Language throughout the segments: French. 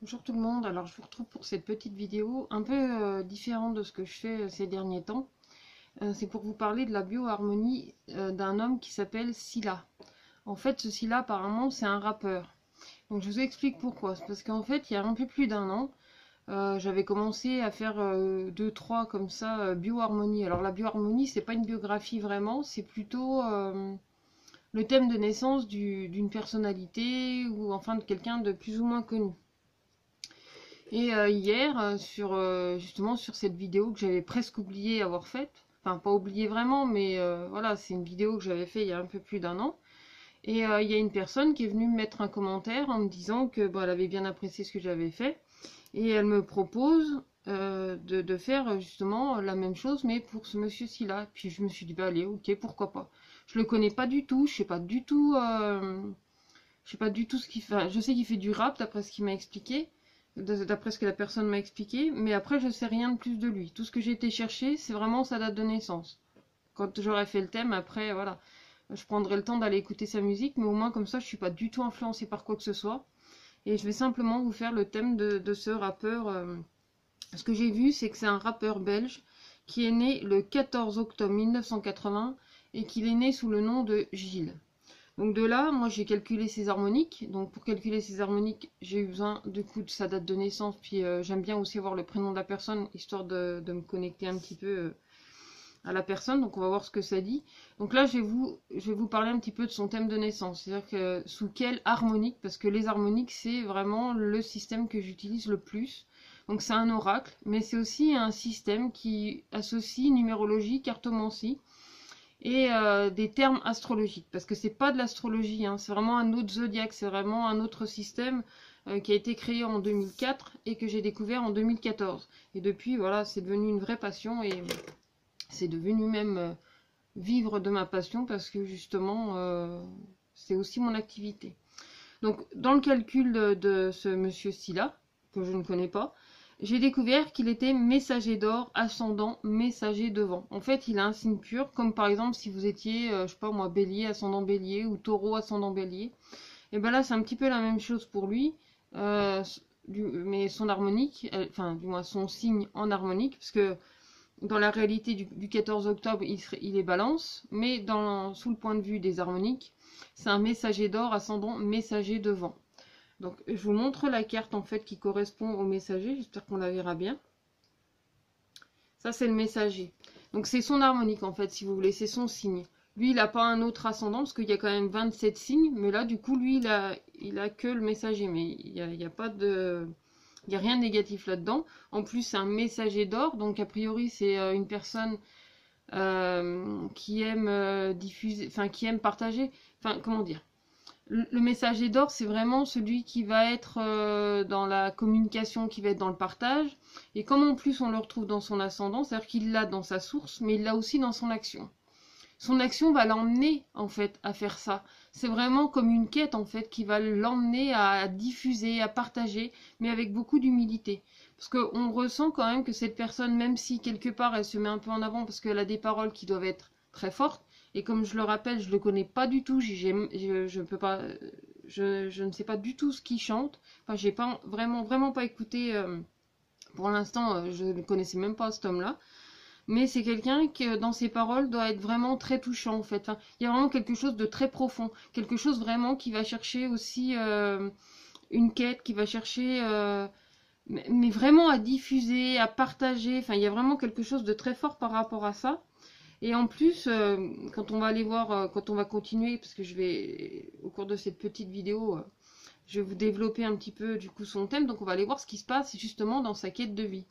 Bonjour tout le monde, alors je vous retrouve pour cette petite vidéo un peu différente de ce que je fais ces derniers temps. C'est pour vous parler de la bioharmonie d'un homme qui s'appelle Scylla. En fait, ce Scylla apparemment c'est un rappeur. Donc je vous explique pourquoi. C'est parce qu'en fait il y a un peu plus d'un an, j'avais commencé à faire deux, trois comme ça bioharmonie. Alors la bioharmonie c'est pas une biographie vraiment, c'est plutôt le thème de naissance d'une personnalité ou enfin de quelqu'un de plus ou moins connu. Et hier, justement sur cette vidéo que j'avais presque oublié avoir faite, enfin pas oublié vraiment, mais voilà, c'est une vidéo que j'avais fait il y a un peu plus d'un an. Et il y a une personne qui est venue me mettre un commentaire en me disant que bon, elle avait bien apprécié ce que j'avais fait. Et elle me propose de faire justement la même chose, mais pour ce monsieur-ci là. Puis je me suis dit, bah allez, ok, pourquoi pas. Je le connais pas du tout, je sais pas du tout ce qu'il fait. Enfin, je sais qu'il fait du rap d'après ce qu'il m'a expliqué, d'après ce que la personne m'a expliqué, mais après je sais rien de plus de lui. Tout ce que j'ai été chercher, c'est vraiment sa date de naissance. Quand j'aurai fait le thème, après voilà, je prendrai le temps d'aller écouter sa musique, mais au moins comme ça je suis pas du tout influencée par quoi que ce soit. Et je vais simplement vous faire le thème de ce rappeur. Ce que j'ai vu, c'est que c'est un rappeur belge qui est né le 14 octobre 1980 et qu'il est né sous le nom de Gilles. Donc de là, moi j'ai calculé ses harmoniques. Donc pour calculer ses harmoniques, j'ai eu besoin du coup de sa date de naissance. Puis j'aime bien aussi avoir le prénom de la personne, histoire de me connecter un petit peu à la personne. Donc on va voir ce que ça dit. Donc là, je vais vous parler un petit peu de son thème de naissance. C'est-à-dire que sous quelle harmonique, parce que les harmoniques, c'est vraiment le système que j'utilise le plus. Donc c'est un oracle, mais c'est aussi un système qui associe numérologie, cartomancie et des termes astrologiques, parce que c'est pas de l'astrologie, hein, c'est vraiment un autre zodiaque, c'est vraiment un autre système qui a été créé en 2004 et que j'ai découvert en 2014. Et depuis, voilà, c'est devenu une vraie passion et c'est devenu même vivre de ma passion parce que justement, c'est aussi mon activité. Donc, dans le calcul de ce monsieur-ci là, que je ne connais pas, j'ai découvert qu'il était messager d'or, ascendant, messager de vent. En fait, il a un signe pur, comme par exemple si vous étiez, je sais pas moi, bélier, ascendant bélier, ou taureau, ascendant bélier. Et ben là, c'est un petit peu la même chose pour lui, euh, mais son harmonique, enfin, du moins son signe en harmonique, parce que dans la réalité du 14 octobre, il est balance, mais sous le point de vue des harmoniques, c'est un messager d'or, ascendant, messager de vent. Donc je vous montre la carte en fait qui correspond au messager, j'espère qu'on la verra bien. Ça c'est le messager. Donc c'est son harmonique en fait si vous voulez, c'est son signe. Lui il n'a pas un autre ascendant parce qu'il y a quand même 27 signes, mais là du coup lui il a que le messager, mais il y a pas de... Il n'y a rien de négatif là-dedans. En plus c'est un messager d'or, donc a priori c'est une personne qui aime diffuser, enfin qui aime partager, enfin comment dire, le messager d'or, c'est vraiment celui qui va être dans la communication, qui va être dans le partage. Et comme en plus on le retrouve dans son ascendant, c'est-à-dire qu'il l'a dans sa source, mais il l'a aussi dans son action. Son action va l'emmener en fait à faire ça. C'est vraiment comme une quête en fait qui va l'emmener à diffuser, à partager, mais avec beaucoup d'humilité. Parce qu'on ressent quand même que cette personne, même si quelque part elle se met un peu en avant parce qu'elle a des paroles qui doivent être très fortes, et comme je le rappelle, je le connais pas du tout, je peux pas, je ne sais pas du tout ce qu'il chante. Enfin, j'ai pas vraiment pas écouté. Pour l'instant, je ne connaissais même pas cet homme-là. Mais c'est quelqu'un qui, dans ses paroles, doit être vraiment très touchant, en fait. Enfin, il y a vraiment quelque chose de très profond. Quelque chose vraiment qui va chercher aussi une quête, qui va chercher... mais vraiment à diffuser, à partager. Enfin, il y a vraiment quelque chose de très fort par rapport à ça. Et en plus, quand on va aller voir, quand on va continuer, parce que je vais, au cours de cette petite vidéo, je vais vous développer un petit peu du coup son thème. Donc on va aller voir ce qui se passe justement dans sa quête de vie.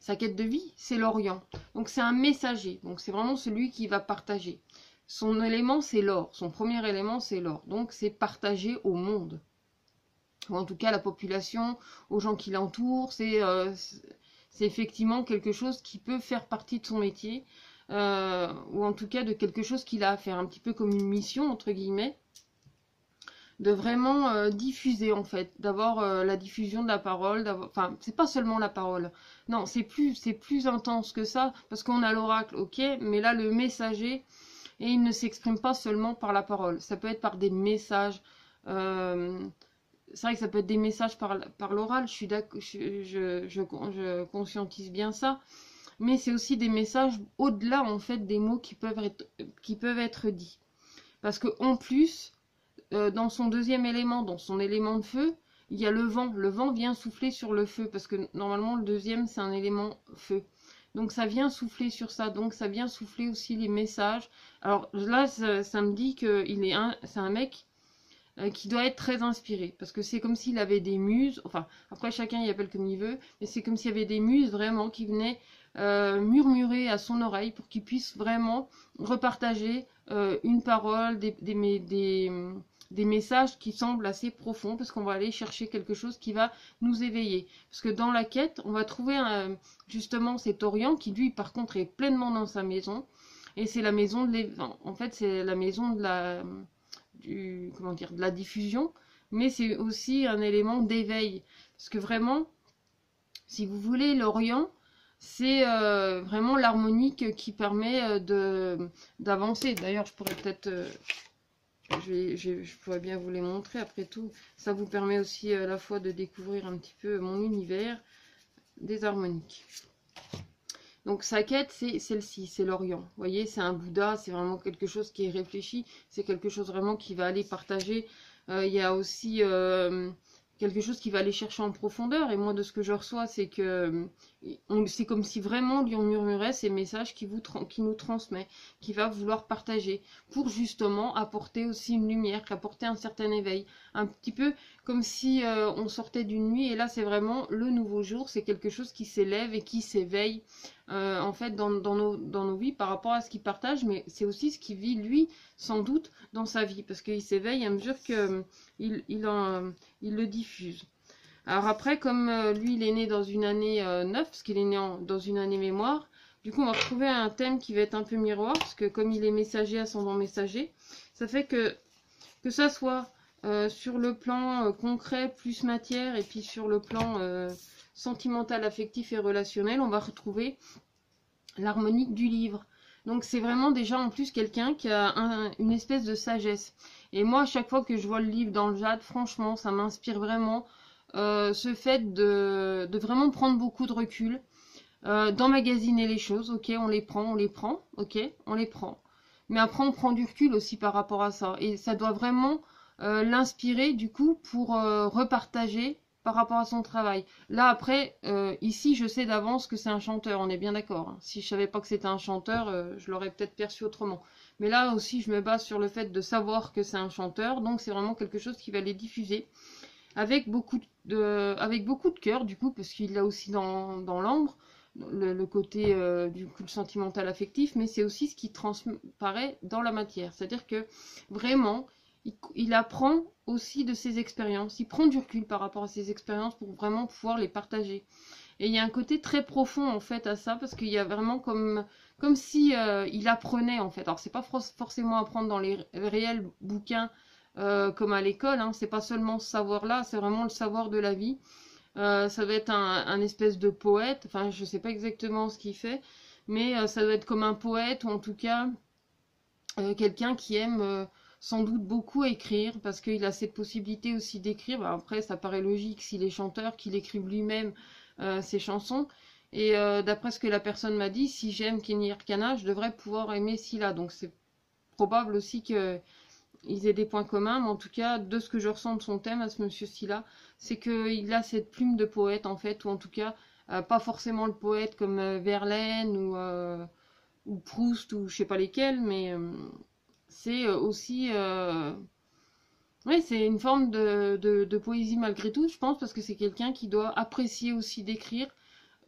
Sa quête de vie, c'est l'Orient. Donc c'est un messager. Donc c'est vraiment celui qui va partager. Son élément, c'est l'or. Son premier élément, c'est l'or. Donc c'est partager au monde. Ou en tout cas à la population, aux gens qui l'entourent. C'est effectivement quelque chose qui peut faire partie de son métier. Ou en tout cas de quelque chose qu'il a à faire. Un petit peu comme une mission, entre guillemets. De vraiment diffuser en fait, d'avoir la diffusion de la parole, enfin c'est pas seulement la parole, non c'est plus intense que ça, parce qu'on a l'oracle, ok, mais là le messager, et il ne s'exprime pas seulement par la parole, ça peut être par des messages, euh, c'est vrai que ça peut être des messages par l'oral, je suis d'accord, je conscientise bien ça, mais c'est aussi des messages au-delà en fait des mots qui peuvent être dits. Parce que en plus, dans son deuxième élément, dans son élément de feu, il y a le vent. Le vent vient souffler sur le feu, parce que normalement le deuxième c'est un élément feu. Donc ça vient souffler sur ça, donc ça vient souffler aussi les messages. Alors là, ça me dit que c'est un mec qui doit être très inspiré, parce que c'est comme s'il avait des muses, enfin après chacun y appelle comme il veut, mais c'est comme s'il y avait des muses vraiment qui venaient murmurer à son oreille pour qu'il puisse vraiment repartager une parole, des messages qui semblent assez profonds, parce qu'on va aller chercher quelque chose qui va nous éveiller. Parce que dans la quête, on va trouver justement cet Orient qui, lui, par contre, est pleinement dans sa maison. Et c'est la maison en fait, c'est la maison de comment dire, de la diffusion, mais c'est aussi un élément d'éveil. Parce que vraiment, si vous voulez, l'Orient, c'est vraiment l'harmonique qui permet d'avancer. D'ailleurs, je pourrais peut-être... je pourrais bien vous les montrer après tout. Ça vous permet aussi à la fois de découvrir un petit peu mon univers des harmoniques. Donc sa quête, c'est celle-ci, c'est l'Orient. Vous voyez, c'est un Bouddha, c'est vraiment quelque chose qui est réfléchi, c'est quelque chose vraiment qui va aller partager. Il y a aussi quelque chose qui va aller chercher en profondeur. Et moi, de ce que je reçois, c'est que c'est comme si vraiment lui on murmurait ces messages qui nous transmet, qui va vouloir partager, pour justement apporter aussi une lumière, apporter un certain éveil. Un petit peu comme si on sortait d'une nuit, et là c'est vraiment le nouveau jour, c'est quelque chose qui s'élève et qui s'éveille en fait dans nos vies par rapport à ce qu'il partage, mais c'est aussi ce qu'il vit lui, sans doute, dans sa vie, parce qu'il s'éveille à mesure qu'il le diffuse. Alors après, comme lui, il est né dans une année 9, parce qu'il est né dans une année mémoire, du coup, on va retrouver un thème qui va être un peu miroir, parce que comme il est messager, ascendant messager, ça fait que ça soit sur le plan concret, plus matière, et puis sur le plan sentimental, affectif et relationnel, on va retrouver l'harmonique du livre. Donc c'est vraiment déjà en plus quelqu'un qui a une espèce de sagesse. Et moi, à chaque fois que je vois le livre dans le jade, franchement, ça m'inspire vraiment ce fait de vraiment prendre beaucoup de recul, d'emmagasiner les choses. Ok, on les prend, ok, on les prend. Mais après, on prend du recul aussi par rapport à ça. Et ça doit vraiment l'inspirer, du coup, pour repartager par rapport à son travail. Là, après, ici, je sais d'avance que c'est un chanteur, on est bien d'accord. Hein. Si je savais pas que c'était un chanteur, je l'aurais peut-être perçu autrement. Mais là aussi, je me base sur le fait de savoir que c'est un chanteur, donc c'est vraiment quelque chose qui va les diffuser avec beaucoup de cœur, du coup, parce qu'il l'a aussi dans l'ambre, le côté du coup sentimental affectif, mais c'est aussi ce qui transparaît dans la matière. C'est-à-dire que vraiment, il apprend aussi de ses expériences, il prend du recul par rapport à ses expériences pour vraiment pouvoir les partager. Et il y a un côté très profond en fait à ça, parce qu'il y a vraiment comme si il apprenait en fait. Alors c'est pas forcément apprendre dans les réels bouquins comme à l'école, hein. C'est pas seulement ce savoir-là, c'est vraiment le savoir de la vie. Ça doit être un espèce de poète, enfin je sais pas exactement ce qu'il fait, mais ça doit être comme un poète, ou en tout cas quelqu'un qui aime sans doute beaucoup écrire, parce qu'il a cette possibilité aussi d'écrire. Bah, après ça paraît logique s'il est chanteur, qu'il écrive lui-même ses chansons, et d'après ce que la personne m'a dit, si j'aime Kenny Arcana, je devrais pouvoir aimer Scylla, donc c'est probable aussi que ils aient des points communs, mais en tout cas, de ce que je ressens de son thème à ce monsieur Scylla, c'est qu'il a cette plume de poète, en fait, ou en tout cas, pas forcément le poète comme Verlaine ou Proust, ou je sais pas lesquels, mais c'est aussi... oui, c'est une forme de poésie malgré tout, je pense, parce que c'est quelqu'un qui doit apprécier aussi d'écrire,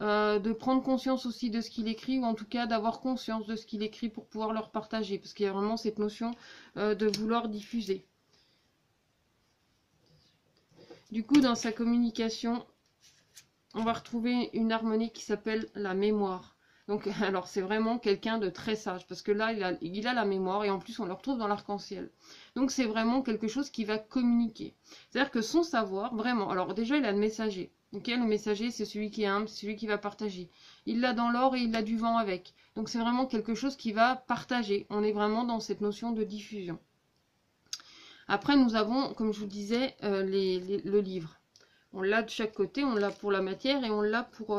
de prendre conscience aussi de ce qu'il écrit, ou en tout cas d'avoir conscience de ce qu'il écrit pour pouvoir leur partager, parce qu'il y a vraiment cette notion de vouloir diffuser. Du coup, dans sa communication, on va retrouver une harmonie qui s'appelle la mémoire. Donc, alors c'est vraiment quelqu'un de très sage, parce que là, il a la mémoire, et en plus, on le retrouve dans l'arc-en-ciel. Donc, c'est vraiment quelque chose qui va communiquer. C'est-à-dire que son savoir, vraiment, alors déjà, il a le messager. Okay, le messager, c'est celui qui est humble, c'est celui qui va partager. Il l'a dans l'or et il a du vent avec. Donc c'est vraiment quelque chose qui va partager. On est vraiment dans cette notion de diffusion. Après, nous avons, comme je vous disais, le livre. On l'a de chaque côté, on l'a pour la matière et on l'a pour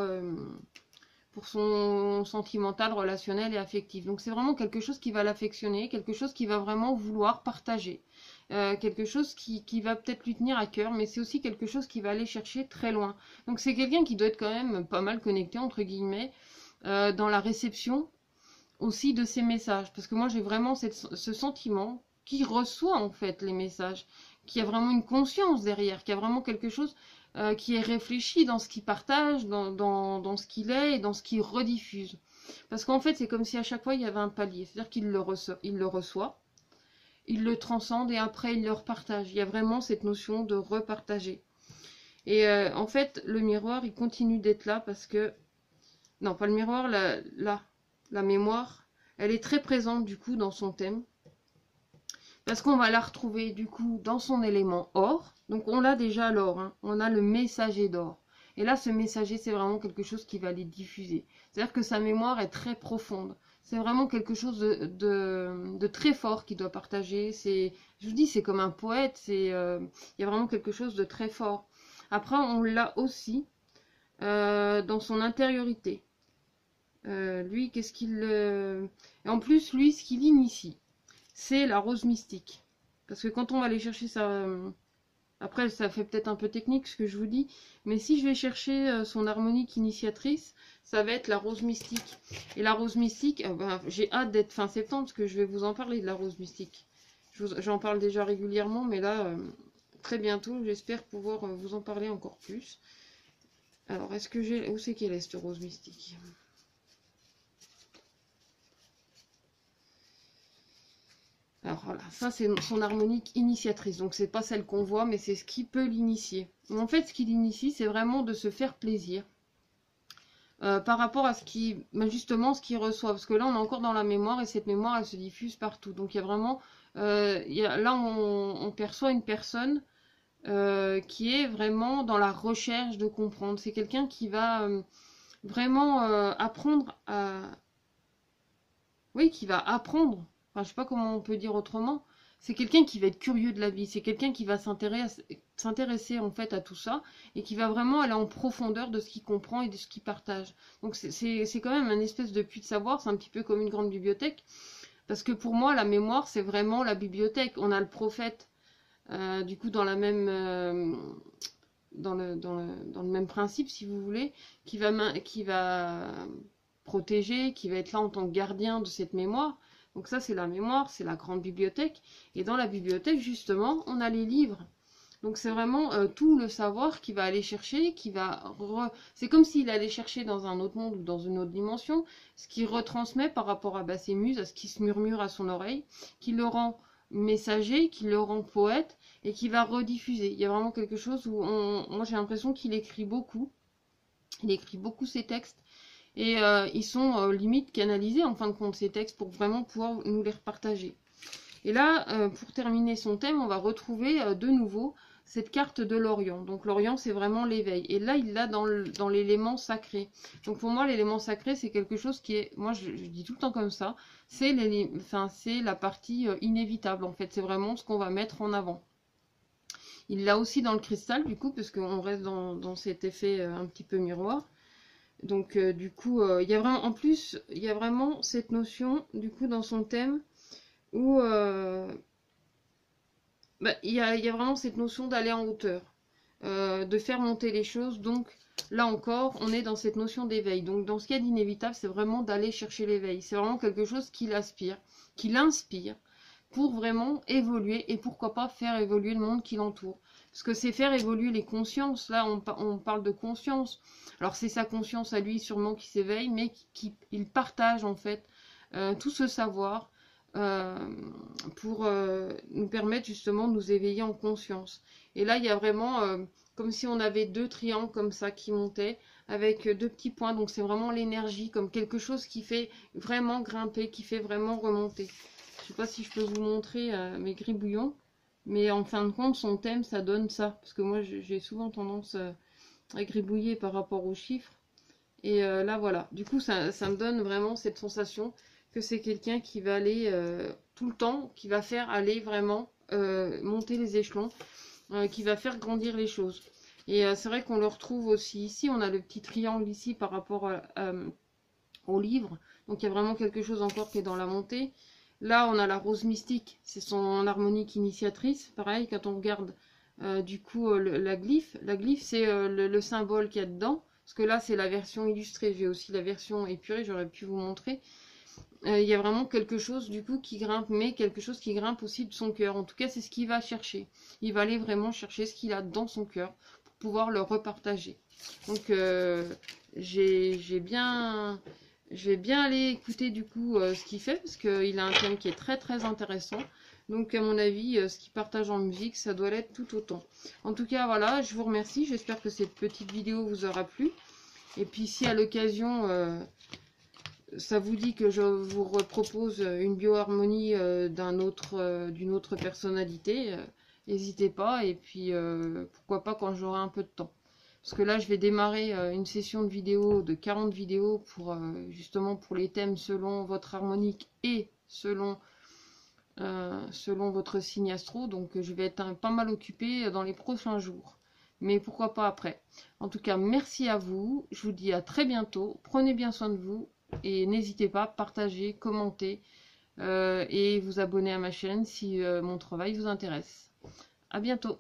son sentimental, relationnel et affectif. Donc c'est vraiment quelque chose qui va l'affectionner, quelque chose qui va vraiment vouloir partager, quelque chose qui va peut-être lui tenir à cœur, mais c'est aussi quelque chose qui va aller chercher très loin. Donc c'est quelqu'un qui doit être quand même pas mal connecté, entre guillemets, dans la réception aussi de ces messages. Parce que moi j'ai vraiment ce sentiment qui reçoit en fait les messages, qui a vraiment une conscience derrière, qui a vraiment quelque chose qui est réfléchi dans ce qu'il partage, dans ce qu'il est et dans ce qu'il rediffuse. Parce qu'en fait, c'est comme si à chaque fois, il y avait un palier. C'est-à-dire qu'il le reçoit, il le transcende et après, il le repartage. Il y a vraiment cette notion de repartager. Et en fait, le miroir, il continue d'être là parce que... Non, pas le miroir, la mémoire, elle est très présente du coup dans son thème. Parce qu'on va la retrouver du coup dans son élément or. Donc on l'a déjà l'or, hein. On a le messager d'or. Et là, ce messager, c'est vraiment quelque chose qui va les diffuser. C'est-à-dire que sa mémoire est très profonde. C'est vraiment quelque chose de très fort qu'il doit partager. Je vous dis, c'est comme un poète. Il y a vraiment quelque chose de très fort. Après, on l'a aussi dans son intériorité. Lui, qu'est-ce qu'il... Et en plus, lui, ce qu'il initie, c'est la rose mystique. Parce que quand on va aller chercher ça... Après, ça fait peut-être un peu technique ce que je vous dis, mais si je vais chercher son harmonique initiatrice, ça va être la rose mystique. Et la rose mystique, ben, j'ai hâte d'être fin septembre, parce que je vais vous en parler de la rose mystique. J'en parle déjà régulièrement, mais là, très bientôt, j'espère pouvoir vous en parler encore plus. Alors, est-ce que j'ai... Où c'est qu'elle est, cette rose mystique ? Alors voilà, ça c'est son harmonique initiatrice, donc c'est pas celle qu'on voit, mais c'est ce qui peut l'initier. En fait, ce qui l'initie, c'est vraiment de se faire plaisir par rapport à justement ce qu'il reçoit, parce que là on est encore dans la mémoire et cette mémoire elle se diffuse partout. Donc il y a vraiment, là on perçoit une personne qui est vraiment dans la recherche de comprendre. C'est quelqu'un qui va vraiment apprendre à, oui, qui va apprendre. Enfin, je sais pas comment on peut dire autrement. C'est quelqu'un qui va être curieux de la vie. C'est quelqu'un qui va s'intéresser en fait à tout ça et qui va vraiment aller en profondeur de ce qu'il comprend et de ce qu'il partage. Donc c'est quand même un espèce de puits de savoir. C'est un petit peu comme une grande bibliothèque. Parce que pour moi, la mémoire, c'est vraiment la bibliothèque. On a le prophète, du coup, dans la même... dans le même principe, si vous voulez, qui va protéger, qui va être là en tant que gardien de cette mémoire. Donc ça, c'est la mémoire, c'est la grande bibliothèque. Et dans la bibliothèque, justement, on a les livres. Donc c'est vraiment tout le savoir qu'il va aller chercher, c'est comme s'il allait chercher dans un autre monde ou dans une autre dimension, ce qu'il retransmet par rapport à ses muses, à ce qui se murmure à son oreille, qui le rend messager, qui le rend poète, et qui va rediffuser. Il y a vraiment quelque chose où moi j'ai l'impression qu'il écrit beaucoup. Il écrit beaucoup ses textes. Et ils sont limite canalisés en fin de compte ces textes pour vraiment pouvoir nous les repartager. Et là, pour terminer son thème, on va retrouver de nouveau cette carte de l'Orient. Donc l'Orient, c'est vraiment l'éveil. Et là, il l'a dans l'élément sacré. Donc pour moi, l'élément sacré, c'est quelque chose qui est, moi je dis tout le temps comme ça, c'est la partie inévitable en fait. C'est vraiment ce qu'on va mettre en avant. Il l'a aussi dans le cristal du coup, parce qu'on reste dans cet effet un petit peu miroir. Donc du coup, il y a vraiment, en plus, il y a vraiment cette notion, du coup, dans son thème, où il y a vraiment cette notion d'aller en hauteur, de faire monter les choses. Donc là encore, on est dans cette notion d'éveil. Donc dans ce qu'il y a d'inévitable, c'est vraiment d'aller chercher l'éveil. C'est vraiment quelque chose qui l'inspire, pour vraiment évoluer et pourquoi pas faire évoluer le monde qui l'entoure. Parce que c'est faire évoluer les consciences. Là, on parle de conscience. Alors, c'est sa conscience à lui, sûrement, qui s'éveille, mais il partage, en fait, tout ce savoir pour nous permettre, justement, de nous éveiller en conscience. Et là, il y a vraiment, comme si on avait deux triangles comme ça qui montaient, avec deux petits points. Donc, c'est vraiment l'énergie, comme quelque chose qui fait vraiment grimper, qui fait vraiment remonter. Je sais pas si je peux vous montrer mes gribouillons. Mais en fin de compte, son thème, ça donne ça. Parce que moi, j'ai souvent tendance à gribouiller par rapport aux chiffres. Et là, voilà. Du coup, ça me donne vraiment cette sensation que c'est quelqu'un qui va aller tout le temps, qui va faire aller vraiment monter les échelons, qui va faire grandir les choses. Et c'est vrai qu'on le retrouve aussi ici, on a le petit triangle ici par rapport au livre, donc il y a vraiment quelque chose encore qui est dans la montée. Là on a la rose mystique, c'est son harmonique initiatrice, pareil quand on regarde du coup la glyphe c'est le symbole qu'il y a dedans, parce que là c'est la version illustrée, j'ai aussi la version épurée, j'aurais pu vous montrer. Il y a vraiment quelque chose du coup qui grimpe, mais quelque chose qui grimpe aussi de son cœur. En tout cas, c'est ce qu'il va chercher. Il va aller vraiment chercher ce qu'il a dans son cœur pour pouvoir le repartager. Donc, je vais bien aller écouter du coup ce qu'il fait, parce qu'il a un thème qui est très très intéressant. Donc, à mon avis, ce qu'il partage en musique, ça doit l'être tout autant. En tout cas, voilà, je vous remercie. J'espère que cette petite vidéo vous aura plu. Et puis, si à l'occasion... ça vous dit que je vous propose une bioharmonie d'une autre personnalité, n'hésitez pas, et puis pourquoi pas quand j'aurai un peu de temps. Parce que là je vais démarrer une session de vidéos de 40 vidéos pour justement pour les thèmes selon votre harmonique et selon votre signe astro, donc je vais être pas mal occupée dans les prochains jours. Mais pourquoi pas après. En tout cas, merci à vous, je vous dis à très bientôt, prenez bien soin de vous. Et n'hésitez pas à partager, commenter et vous abonner à ma chaîne si mon travail vous intéresse. À bientôt.